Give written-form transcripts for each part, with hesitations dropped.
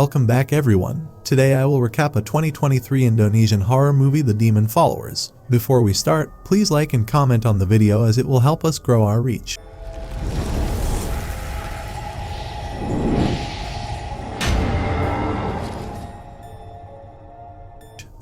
Welcome back everyone. Today I will recap a 2023 Indonesian horror movie, The Demon Followers. Before we start, please like and comment on the video as it will help us grow our reach.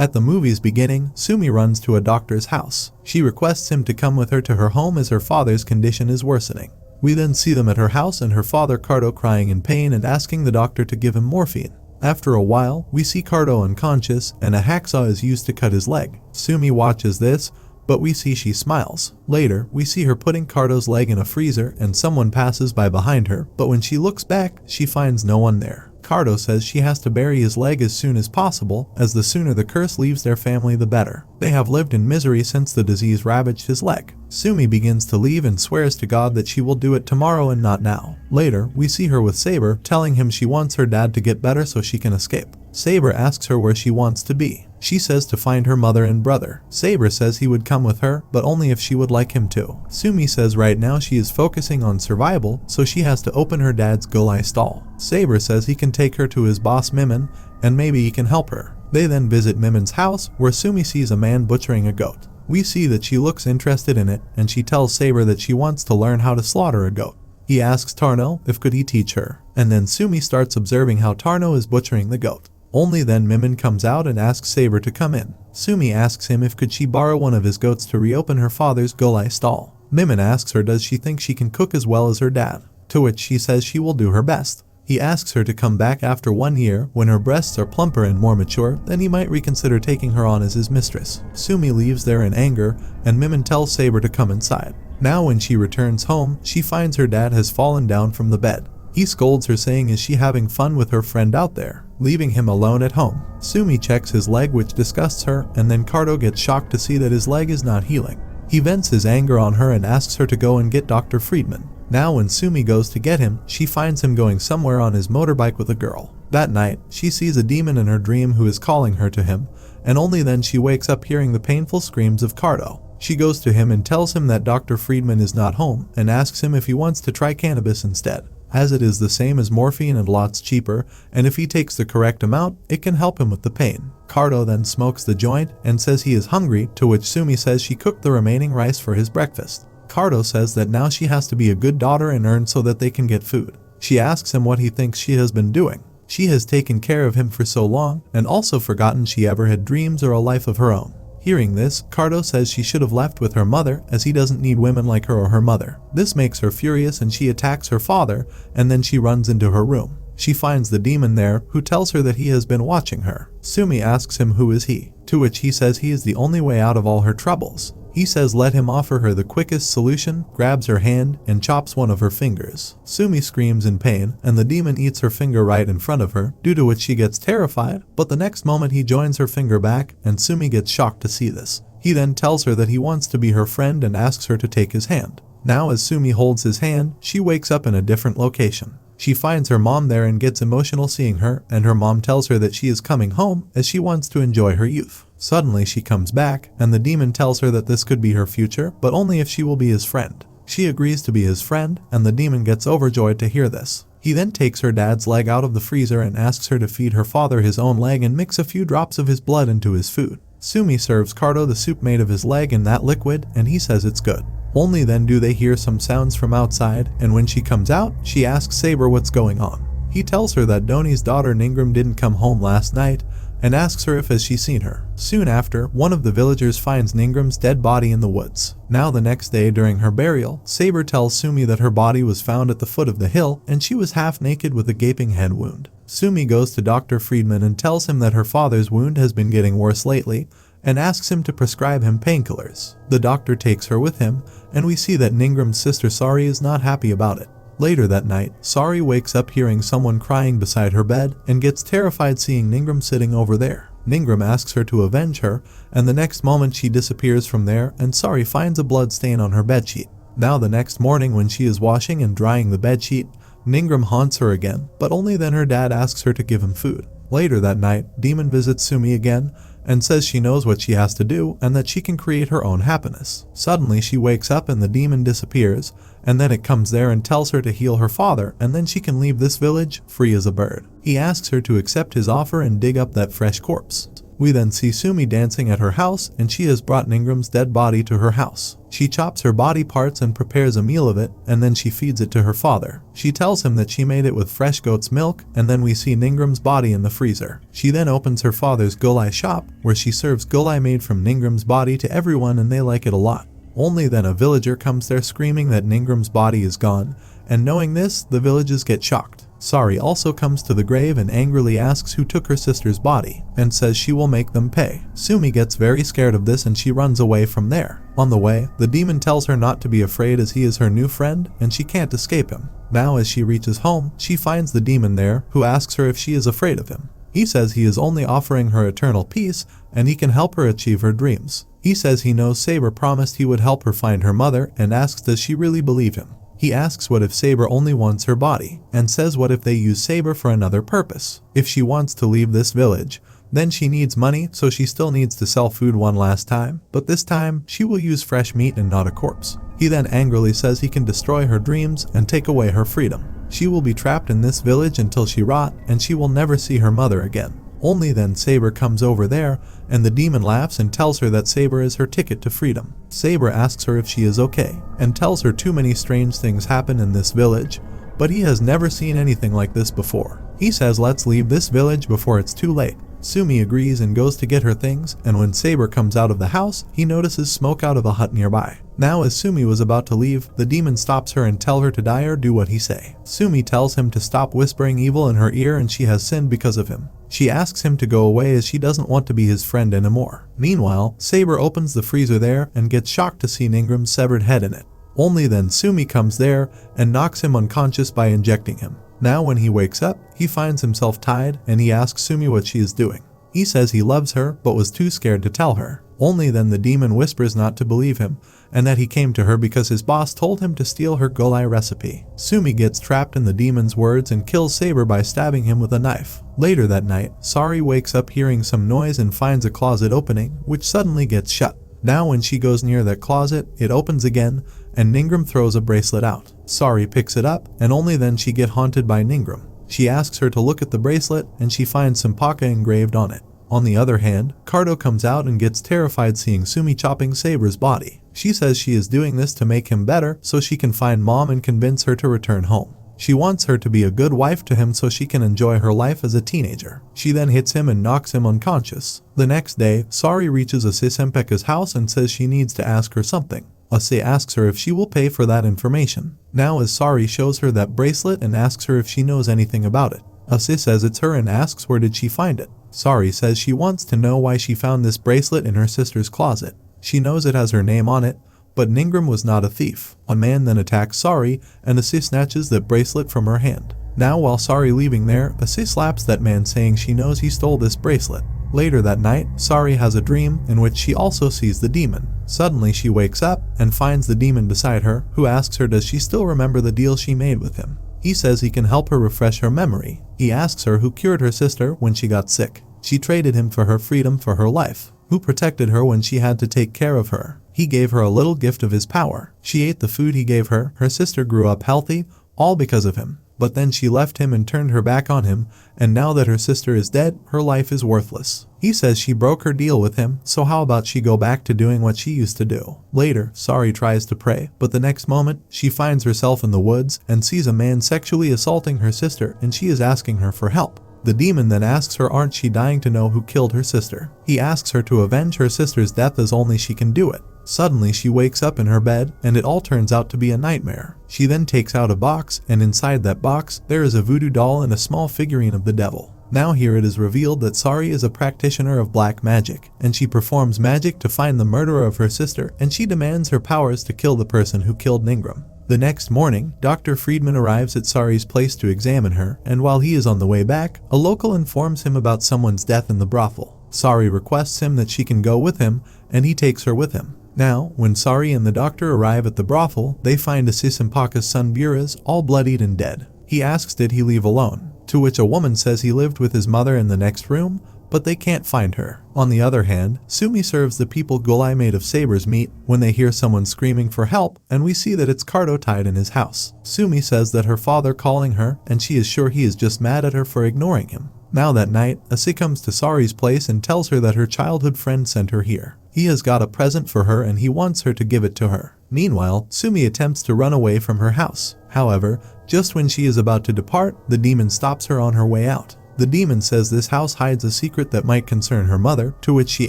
At the movie's beginning, Sumi runs to a doctor's house. She requests him to come with her to her home as her father's condition is worsening. We then see them at her house and her father 𝐀𝐑𝐿 crying in pain and asking the doctor to give him morphine. After a while, we see 𝐀𝐑𝐿 unconscious and a hacksaw is used to cut his leg. Sumi watches this, but we see she smiles. Later, we see her putting 𝐀𝐑𝐿's leg in a freezer and someone passes by behind her, but when she looks back, she finds no one there. 𝐀𝐑𝐿 says she has to bury his leg as soon as possible, as the sooner the curse leaves their family the better. They have lived in misery since the disease ravaged his leg. Sumi begins to leave and swears to God that she will do it tomorrow and not now. Later, we see her with Saber, telling him she wants her dad to get better so she can escape. Saber asks her where she wants to be. She says to find her mother and brother. Saber says he would come with her, but only if she would like him to. Sumi says right now she is focusing on survival, so she has to open her dad's 𝐵𝐿𝐼 stall. Saber says he can take her to his boss 𝐸𝐸𝐸, and maybe he can help her. They then visit 𝐸𝐸𝐸's house, where Sumi sees a man butchering a goat. We see that she looks interested in it, and she tells Saber that she wants to learn how to slaughter a goat. He asks 𝐻𝐿𝐿 if could he teach her, and then Sumi starts observing how 𝐻𝐿𝐿 is butchering the goat. Only then 𝐸𝐸𝐸 comes out and asks Saber to come in. Sumi asks him if could she borrow one of his goats to reopen her father's 𝐵𝐿𝐼 stall. 𝐸𝐸𝐸 asks her does she think she can cook as well as her dad, to which she says she will do her best. He asks her to come back after 1 year when her breasts are plumper and more mature, then he might reconsider taking her on as his mistress. Sumi leaves there in anger, and 𝐸𝐸𝐸 tells Saber to come inside. Now when she returns home, she finds her dad has fallen down from the bed. He scolds her saying is she having fun with her friend out there, leaving him alone at home. Sumi checks his leg which disgusts her, and then 𝐀𝐑𝐿 gets shocked to see that his leg is not healing. He vents his anger on her and asks her to go and get Dr. Friedman. Now when Sumi goes to get him, she finds him going somewhere on his motorbike with a girl. That night, she sees a demon in her dream who is calling her to him, and only then she wakes up hearing the painful screams of 𝐀𝐑𝐿. She goes to him and tells him that Dr. Friedman is not home and asks him if he wants to try cannabis instead, as it is the same as morphine and lots cheaper, and if he takes the correct amount, it can help him with the pain. 𝐀𝐑𝐿 then smokes the joint and says he is hungry, to which Sumi says she cooked the remaining rice for his breakfast. 𝐀𝐑𝐿 says that now she has to be a good daughter and earn so that they can get food. She asks him what he thinks she has been doing. She has taken care of him for so long and also forgotten she ever had dreams or a life of her own. Hearing this, 𝐀𝐑𝐿 says she should have left with her mother as he doesn't need women like her or her mother. This makes her furious and she attacks her father, and then she runs into her room. She finds the demon there who tells her that he has been watching her. Sumi asks him who is he, to which he says he is the only way out of all her troubles. He says let him offer her the quickest solution, grabs her hand, and chops one of her fingers. Sumi screams in pain, and the demon eats her finger right in front of her, due to which she gets terrified, but the next moment he joins her finger back, and Sumi gets shocked to see this. He then tells her that he wants to be her friend and asks her to take his hand. Now as Sumi holds his hand, she wakes up in a different location. She finds her mom there and gets emotional seeing her, and her mom tells her that she is coming home as she wants to enjoy her youth. Suddenly she comes back, and the demon tells her that this could be her future, but only if she will be his friend. She agrees to be his friend, and the demon gets overjoyed to hear this. He then takes her dad's leg out of the freezer and asks her to feed her father his own leg and mix a few drops of his blood into his food. Sumi serves 𝐀𝐑𝐿 the soup made of his leg in that liquid, and he says it's good. Only then do they hear some sounds from outside, and when she comes out, she asks Saber what's going on. He tells her that Doni's daughter Ningrum didn't come home last night, and asks her if has she seen her. Soon after, one of the villagers finds Ningrum's dead body in the woods. Now the next day during her burial, Saber tells Sumi that her body was found at the foot of the hill and she was half naked with a gaping head wound. Sumi goes to Dr. Friedman and tells him that her father's wound has been getting worse lately, and asks him to prescribe him painkillers. The doctor takes her with him, and we see that Ningrum's sister Sari is not happy about it. Later that night, Sari wakes up hearing someone crying beside her bed and gets terrified seeing Ningrum sitting over there. Ningrum asks her to avenge her, and the next moment she disappears from there and Sari finds a blood stain on her bedsheet. Now the next morning when she is washing and drying the bedsheet, Ningrum haunts her again, but only then her dad asks her to give him food. Later that night, Demon visits Sumi again, and says she knows what she has to do and that she can create her own happiness. Suddenly she wakes up and the demon disappears, and then it comes there and tells her to heal her father, and then she can leave this village free as a bird. He asks her to accept his offer and dig up that fresh corpse. We then see Sumi dancing at her house, and she has brought Ningram's dead body to her house. She chops her body parts and prepares a meal of it, and then she feeds it to her father. She tells him that she made it with fresh goat's milk, and then we see Ningram's body in the freezer. She then opens her father's 𝐊𝐼 shop, where she serves 𝐊𝐼 made from Ningram's body to everyone, and they like it a lot. Only then a villager comes there screaming that Ningram's body is gone, and knowing this, the villagers get shocked. Sari also comes to the grave and angrily asks who took her sister's body, and says she will make them pay. Sumi gets very scared of this and she runs away from there. On the way, the demon tells her not to be afraid as he is her new friend and she can't escape him. Now as she reaches home, she finds the demon there, who asks her if she is afraid of him. He says he is only offering her eternal peace and he can help her achieve her dreams. He says he knows Saber promised he would help her find her mother and asks does she really believe him. He asks what if Saber only wants her body, and says what if they use Saber for another purpose. If she wants to leave this village, then she needs money, so she still needs to sell food one last time, but this time she will use fresh meat and not a corpse. He then angrily says he can destroy her dreams and take away her freedom. She will be trapped in this village until she rot, and she will never see her mother again. Only then Saber comes over there, and the demon laughs and tells her that Saber is her ticket to freedom. Saber asks her if she is okay, and tells her too many strange things happen in this village, but he has never seen anything like this before. He says let's leave this village before it's too late. Sumi agrees and goes to get her things, and when Saber comes out of the house, he notices smoke out of a hut nearby. Now as Sumi was about to leave, the demon stops her and tells her to die or do what he say. Sumi tells him to stop whispering evil in her ear and she has sinned because of him. She asks him to go away as she doesn't want to be his friend anymore. Meanwhile, Saber opens the freezer there and gets shocked to see Ningram's severed head in it. Only then Sumi comes there and knocks him unconscious by injecting him. Now when he wakes up, he finds himself tied and he asks Sumi what she is doing. He says he loves her but was too scared to tell her. Only then the demon whispers not to believe him and that he came to her because his boss told him to steal her 𝐊𝐼 recipe. Sumi gets trapped in the demon's words and kills Saber by stabbing him with a knife. Later that night, Sari wakes up hearing some noise and finds a closet opening, which suddenly gets shut. Now when she goes near that closet, it opens again and Ningram throws a bracelet out. Sari picks it up and only then she gets haunted by Ningram. She asks her to look at the bracelet and she finds 𝐁𝐃𝐒 engraved on it. On the other hand, 𝐂𝐃𝐒 comes out and gets terrified seeing Sumi chopping Saber's body. She says she is doing this to make him better so she can find mom and convince her to return home. She wants her to be a good wife to him so she can enjoy her life as a teenager. She then hits him and knocks him unconscious. The next day, Sari reaches 𝐶𝐶 house and says she needs to ask her something. 𝐶 asks her if she will pay for that information. Now as Sari shows her that bracelet and asks her if she knows anything about it. 𝐶 says it's her and asks where did she find it. Sari says she wants to know why she found this bracelet in her sister's closet. She knows it has her name on it, but Ningram was not a thief. A man then attacks Sari and 𝐶 snatches that bracelet from her hand. Now while Sari leaving there, 𝐶 slaps that man saying she knows he stole this bracelet. Later that night, Sari has a dream in which she also sees the demon. Suddenly she wakes up and finds the demon beside her, who asks her does she still remember the deal she made with him. He says he can help her refresh her memory. He asks her who cured her sister when she got sick. She traded him for her freedom for her life. Who protected her when she had to take care of her. He gave her a little gift of his power. She ate the food he gave her. Her sister grew up healthy, all because of him. But then she left him and turned her back on him, and now that her sister is dead, her life is worthless. He says she broke her deal with him, so how about she go back to doing what she used to do. Later, Sari tries to pray, but the next moment, she finds herself in the woods and sees a man sexually assaulting her sister and she is asking her for help. The demon then asks her aren't she dying to know who killed her sister. He asks her to avenge her sister's death as only she can do it. Suddenly she wakes up in her bed and it all turns out to be a nightmare. She then takes out a box and inside that box there is a voodoo doll and a small figurine of the devil. Now here it is revealed that Sari is a practitioner of black magic and she performs magic to find the murderer of her sister and she demands her powers to kill the person who killed Ningram. The next morning, Dr. Friedman arrives at Sari's place to examine her and while he is on the way back, a local informs him about someone's death in the brothel. Sari requests him that she can go with him and he takes her with him. Now, when Sari and the doctor arrive at the brothel, they find 𝐶𝐶 son Buraz all bloodied and dead. He asks did he leave alone, to which a woman says he lived with his mother in the next room, but they can't find her. On the other hand, Sumi serves the people gulai made of saber's meat when they hear someone screaming for help, and we see that it's 𝐂𝐑𝐿 tied in his house. Sumi says that her father calling her, and she is sure he is just mad at her for ignoring him. Now that night, Ase comes to Sari's place and tells her that her childhood friend sent her here. He has got a present for her and he wants her to give it to her. Meanwhile, Sumi attempts to run away from her house. However, just when she is about to depart, the demon stops her on her way out. The demon says this house hides a secret that might concern her mother, to which she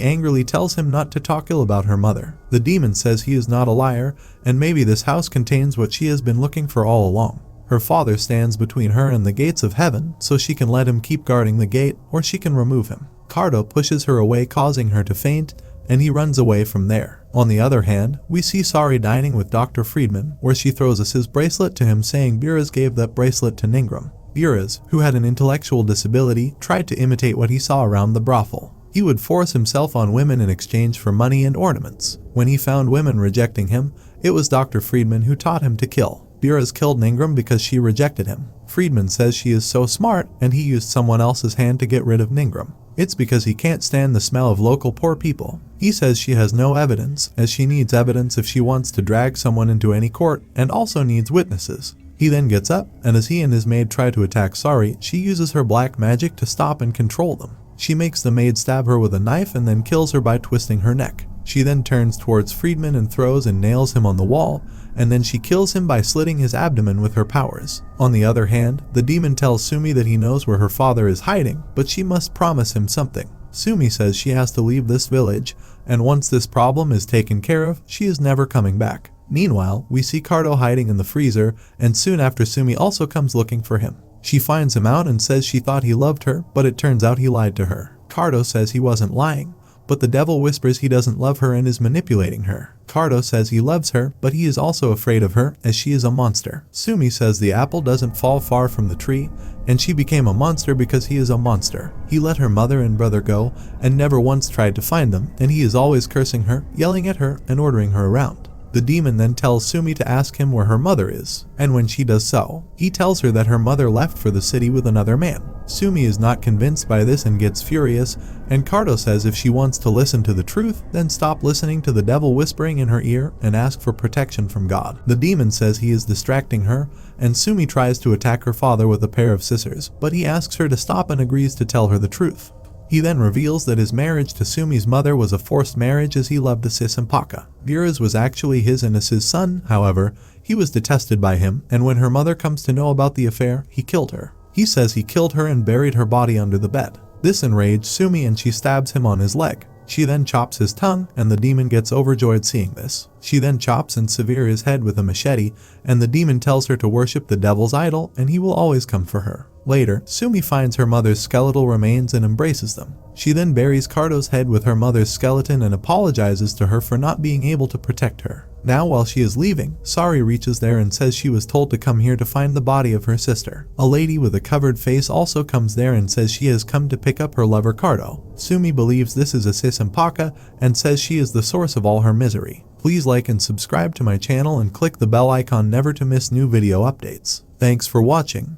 angrily tells him not to talk ill about her mother. The demon says he is not a liar, and maybe this house contains what she has been looking for all along. Her father stands between her and the gates of heaven, so she can let him keep guarding the gate, or she can remove him. 𝐂𝐑𝐿 pushes her away, causing her to faint, and he runs away from there. On the other hand, we see Sari dining with Dr. Friedman, where she throws his bracelet to him, saying 𝐕𝐈𝐃𝐿 gave that bracelet to 𝐁𝐵RAM. 𝐕𝐈𝐃𝐿, who had an intellectual disability, tried to imitate what he saw around the brothel. He would force himself on women in exchange for money and ornaments. When he found women rejecting him, it was Dr. Friedman who taught him to kill. 𝐕𝐈𝐃𝐿 killed 𝐁𝐵RAM because she rejected him. Friedman says she is so smart and he used someone else's hand to get rid of 𝐁𝐵RAM. It's because he can't stand the smell of local poor people. He says she has no evidence, as she needs evidence if she wants to drag someone into any court, and also needs witnesses. He then gets up, and as he and his maid try to attack Sari, she uses her black magic to stop and control them. She makes the maid stab her with a knife and then kills her by twisting her neck. She then turns towards Friedman and throws and nails him on the wall, and then she kills him by slitting his abdomen with her powers. On the other hand, the demon tells Sumi that he knows where her father is hiding, but she must promise him something. Sumi says she has to leave this village, and once this problem is taken care of, she is never coming back. Meanwhile, we see 𝐂𝐑𝐿 hiding in the freezer, and soon after Sumi also comes looking for him. She finds him out and says she thought he loved her, but it turns out he lied to her. 𝐂𝐑𝐿 says he wasn't lying, but the devil whispers he doesn't love her and is manipulating her. 𝐂𝐑𝐿 says he loves her, but he is also afraid of her as she is a monster. Sumi says the apple doesn't fall far from the tree, and she became a monster because he is a monster. He let her mother and brother go and never once tried to find them, and he is always cursing her, yelling at her, and ordering her around. The demon then tells Sumi to ask him where her mother is, and when she does so, he tells her that her mother left for the city with another man. Sumi is not convinced by this and gets furious, and 𝐂𝐑𝐿 says if she wants to listen to the truth, then stop listening to the devil whispering in her ear and ask for protection from God. The demon says he is distracting her, and Sumi tries to attack her father with a pair of scissors, but he asks her to stop and agrees to tell her the truth. He then reveals that his marriage to Sumi's mother was a forced marriage as he loved Ase 𝐀𝐃𝐒. 𝐕𝐈𝐃𝐿 was actually his and Ase's son, however, he was detested by him, and when her mother comes to know about the affair, he killed her. He says he killed her and buried her body under the bed. This enraged Sumi and she stabs him on his leg. She then chops his tongue, and the demon gets overjoyed seeing this. She then chops and severs his head with a machete, and the demon tells her to worship the devil's idol and he will always come for her. Later, Sumi finds her mother's skeletal remains and embraces them. She then buries 𝐂𝐑𝐿's head with her mother's skeleton and apologizes to her for not being able to protect her. Now while she is leaving, Sari reaches there and says she was told to come here to find the body of her sister. A lady with a covered face also comes there and says she has come to pick up her lover 𝐂𝐑𝐿. Sumi believes this is Ase 𝐀𝐃𝐒 and says she is the source of all her misery. Please like and subscribe to my channel and click the bell icon never to miss new video updates. Thanks for watching.